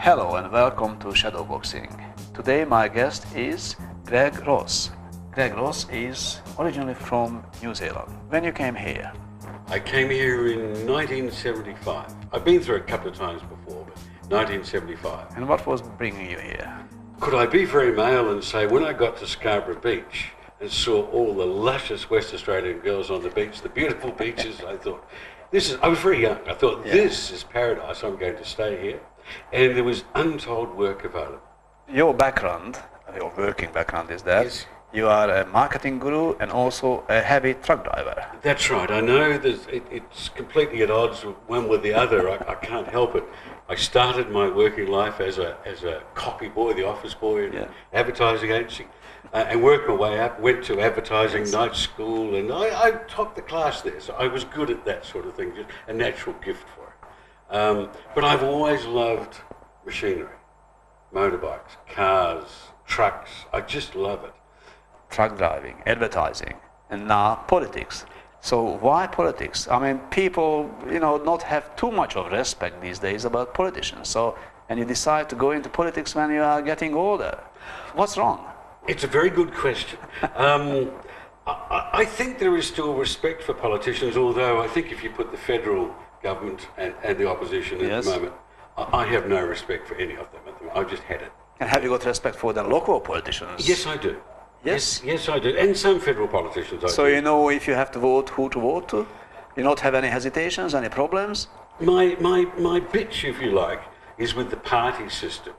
Hello and welcome to Shadowboxing. Today my guest is Greg Ross. Greg Ross is originally from New Zealand. When you came here? I came here in 1975. I've been through a couple of times before, but 1975. And what was bringing you here? Could I be very male and say when I got to Scarborough Beach and saw all the luscious West Australian girls on the beach, the beautiful beaches, I thought, I was very young, I thought this is paradise, I'm going to stay here. And there was untold work available. Your background, your working background is that you are a marketing guru and also a heavy truck driver. That's right. I know it's completely at odds with one with the other. I can't help it. I started my working life as a copy boy, the office boy in an advertising agency, and worked my way up, went to advertising night school, and I topped the class there. So I was good at that sort of thing, just a natural gift for it. But I've always loved machinery, motorbikes, cars, trucks. I just love it. Truck driving, advertising, and now politics. So why politics? I mean, people, not have too much of respect these days about politicians. So, and you decide to go into politics when you are getting older. What's wrong? It's a very good question. I think there is still respect for politicians, although I think if you put the federal government and the opposition at the moment, I have no respect for any of them at the moment. I've just had it. And have you got respect for the local politicians? Yes, I do. Yes? Yes, I do. And some federal politicians I do. So you know if you have to vote, who to vote to? You not have any hesitations, any problems? My bitch, if you like, is with the party system.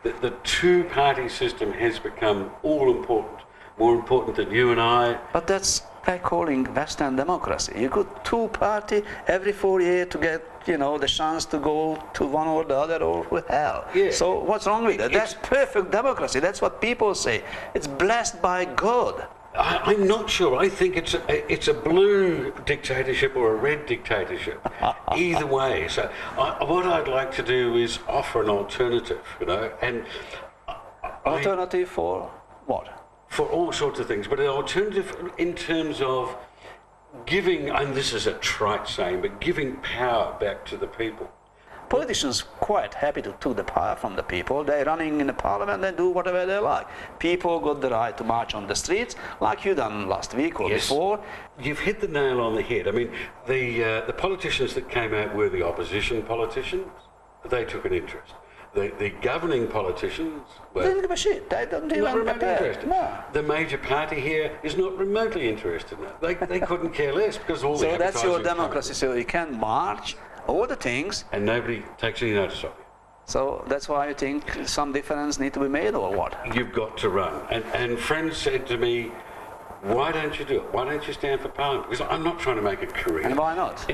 The two-party system has become all-important, more important than you and I. But that's like calling Western democracy. You could two-party every 4 years to get, the chance to go to one or the other or hell. Yeah. So what's wrong with that? That's perfect democracy. That's what people say. It's blessed by God. I'm not sure. I think it's a blue dictatorship or a red dictatorship. Either way. So what I'd like to do is offer an alternative, and alternative for what? For all sorts of things, but an alternative in terms of giving, and this is a trite saying, but giving power back to the people. Politicians quite happy to take the power from the people. They're running in the parliament, they do whatever they like. People got the right to march on the streets, like you done last week or before. You've hit the nail on the head. I mean, the politicians that came out were the opposition politicians. They took an interest. The governing politicians they didn't give a shit. They don't even not remotely interested. No. The major party here is not remotely interested in that. They couldn't care less because all the So that's your democracy. So you can march all the things and nobody takes any notice of you. So that's why you think some difference need to be made, or what? You've got to run. And friends said to me, why don't you do it? Why don't you stand for Parliament? Because I'm not trying to make a career. And why not?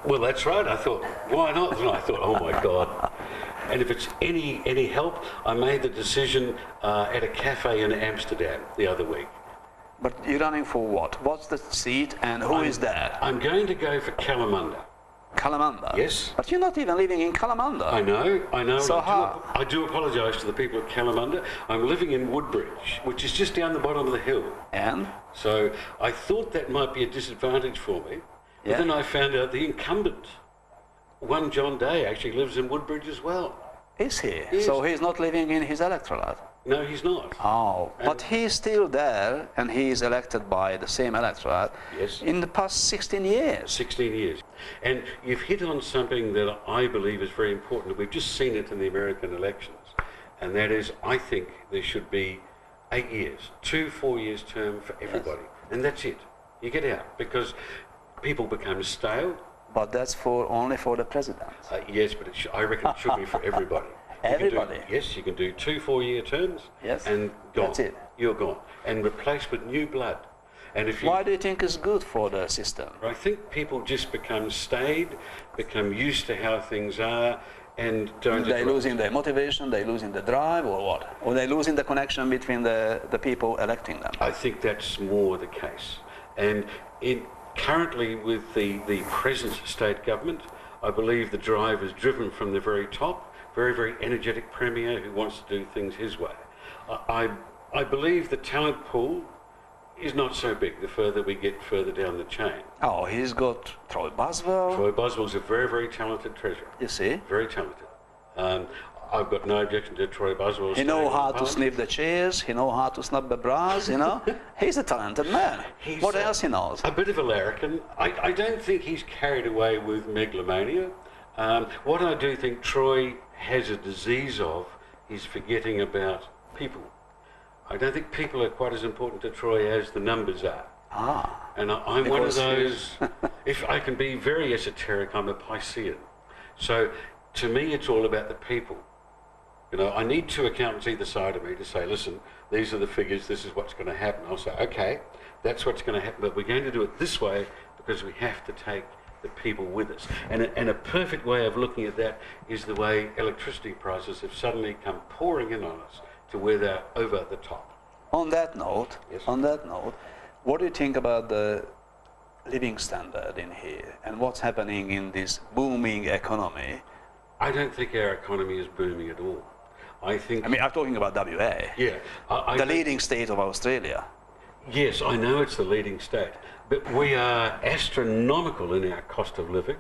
Well, that's right. I thought, why not? And I thought, oh my God. And if it's any help, I made the decision at a cafe in Amsterdam the other week. But you're running for what? What's the seat and who is there? I'm going to go for Kalamunda. Kalamunda? Yes. But you're not even living in Kalamunda. I know. So how? I do apologise to the people of Kalamunda. I'm living in Woodbridge, which is just down the bottom of the hill. And? So I thought that might be a disadvantage for me. But then I found out the incumbent, one John Day, actually lives in Woodbridge as well. Is he? Yes. So he's not living in his electorate? No, he's not. Oh, but he's still there, and he is elected by the same electorate in the past 16 years. 16 years. And you've hit on something that I believe is very important. We've just seen it in the American elections, and that is, I think there should be 8 years, 2 4-year term for everybody, and that's it. You get out, because people become stale. But that's only for the president. Yes, but I reckon it should be for everybody. Everybody? Yes, you can do 2 4-year terms and gone. That's it. You're gone. And replaced with new blood. And if Why do you think it's good for the system? I think people just become staid, become used to how things are, and don't... They're losing their motivation, they're losing the drive, or what? Or they're losing the connection between the people electing them? I think that's more the case. And currently with the present state government, I believe the drive is driven from the very top. Very, very energetic Premier who wants to do things his way. I believe the talent pool is not so big the further we get further down the chain. Oh, he's got Troy Boswell. Troy Boswell's a very, very talented treasurer. You see? Very talented. I've got no objection to Troy Buswell. He knows how to snip the chairs, he knows how to snap the bras, you know. He's a talented man. What else he knows? A bit of a larrikin. I don't think he's carried away with megalomania. What I do think Troy has a disease of is forgetting about people. I don't think people are quite as important to Troy as the numbers are. And I'm one of those, if I can be very esoteric, I'm a Piscean. So to me it's all about the people. You know, I need two accountants either side of me to say, listen, these are the figures, this is what's going to happen. I'll say, okay, that's what's going to happen, but we're going to do it this way because we have to take the people with us. And a perfect way of looking at that is the way electricity prices have suddenly come pouring in on us to where they're over the top. On that note, what do you think about the living standard in here and what's happening in this booming economy? I don't think our economy is booming at all. I mean, I'm talking about WA. Yeah. The leading state of Australia. Yes, I know it's the leading state, but we are astronomical in our cost of living.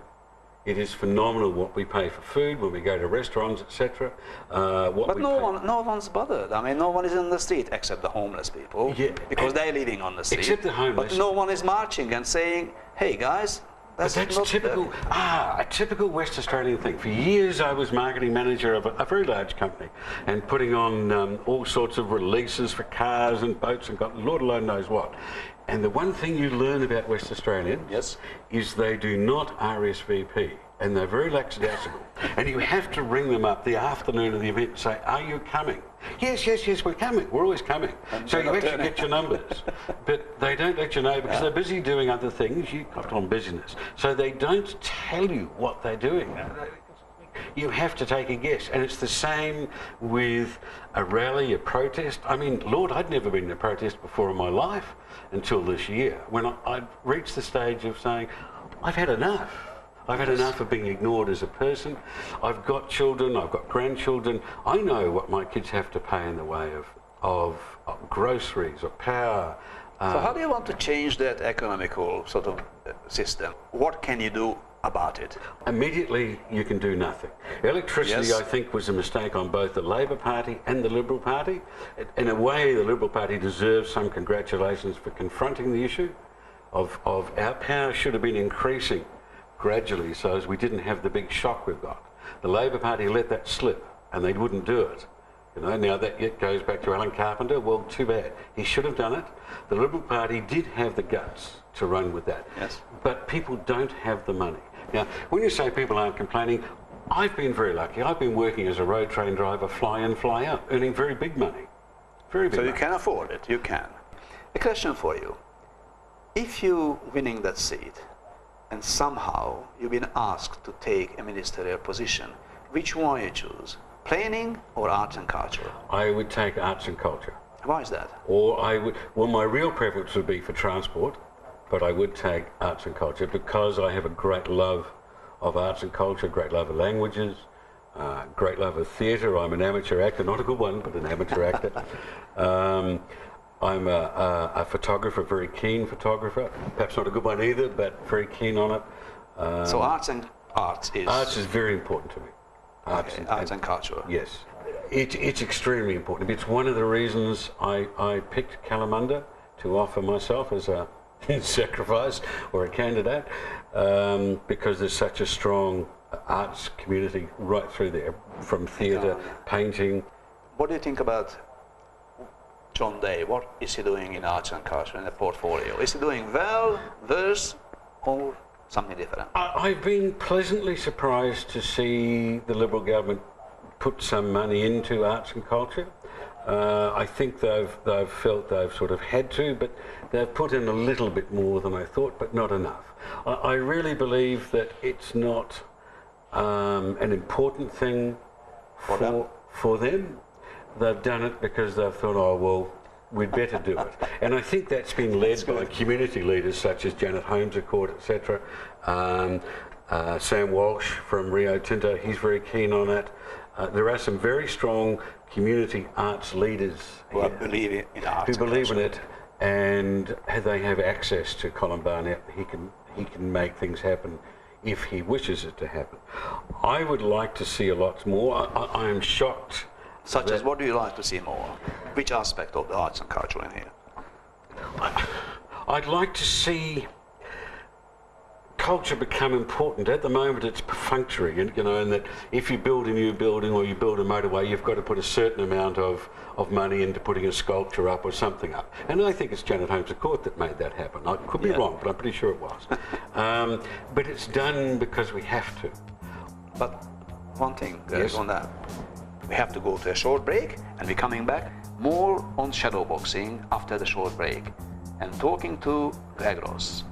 It is phenomenal what we pay for food when we go to restaurants, etc. But no one's bothered. I mean, no one is in the street except the homeless people, because they're living on the street. Except the homeless. But no one is marching and saying, "Hey guys." That's typical. A typical West Australian thing. For years, I was marketing manager of a very large company, and putting on all sorts of releases for cars and boats, and God, Lord alone knows what. And the one thing you learn about West Australians is they do not RSVP, and they're very lackadaisical. And you have to ring them up the afternoon of the event and say, "Are you coming?" Yes, we're coming. We're always coming. So you actually get your numbers. But they don't let you know because they're busy doing other things. You've got on business. So they don't tell you what they're doing. You have to take a guess. And it's the same with a rally, a protest. I mean, Lord, I'd never been in a protest before in my life until this year, when I'd reached the stage of saying, I've had enough. I've had enough of being ignored as a person. I've got children, I've got grandchildren. I know what my kids have to pay in the way of groceries or power. So how do you want to change that economical sort of system? What can you do about it? Immediately, you can do nothing. Electricity, I think, was a mistake on both the Labor Party and the Liberal Party. In a way, the Liberal Party deserves some congratulations for confronting the issue of our power should have been increasing gradually so as we didn't have the big shock we've got. The Labor Party let that slip and they wouldn't do it. You know, now that it goes back to Alan Carpenter, well, too bad. He should have done it. The Liberal Party did have the guts to run with that. Yes. But people don't have the money. Now, when you say people aren't complaining, I've been very lucky. I've been working as a road train driver, fly in, fly out, earning very big money. Very big money. So you can afford it, you can. A question for you. If you're winning that seat, and somehow you've been asked to take a ministerial position, which one you choose? Planning or arts and culture? I would take arts and culture. Why is that? Well, my real preference would be for transport, but I would take arts and culture because I have a great love of arts and culture, great love of languages, great love of theatre. I'm an amateur actor, not a good one, but an amateur actor. I'm a photographer, very keen photographer. Perhaps not a good one either, but very keen on it. So arts is very important to me. Arts and culture. Yes. It's extremely important. It's one of the reasons I picked Kalamunda to offer myself as a sacrifice or a candidate, because there's such a strong arts community right through there, from theatre, painting. What do you think about John Day? What is he doing in arts and culture in the portfolio? Is he doing well, worse, or something different? I've been pleasantly surprised to see the Liberal government put some money into arts and culture. I think they've felt they've sort of had to, but they've put in a little bit more than I thought, but not enough. I really believe that it's not an important thing for them. They've done it because they've thought, oh, well, we'd better do it. And I think that's been led by community leaders such as Janet Holmes at Court, etc. Sam Walsh from Rio Tinto, he's very keen on it. There are some very strong community arts leaders who believe in arts. Who believe in it, and they have access to Colin Barnett. He can make things happen if he wishes it to happen. I would like to see a lot more. I am shocked. Such as, what do you like to see more? Which aspect of the arts and culture in here? I'd like to see culture become important. At the moment it's perfunctory, and that if you build a new building or you build a motorway, you've got to put a certain amount of money into putting a sculpture up or something up. And I think it's Janet Holmes' Court that made that happen. I could be wrong, but I'm pretty sure it was. But it's done because we have to. But one thing on that, we have to go to a short break, and we're coming back more on shadowboxing after the short break and talking to Greg Ross.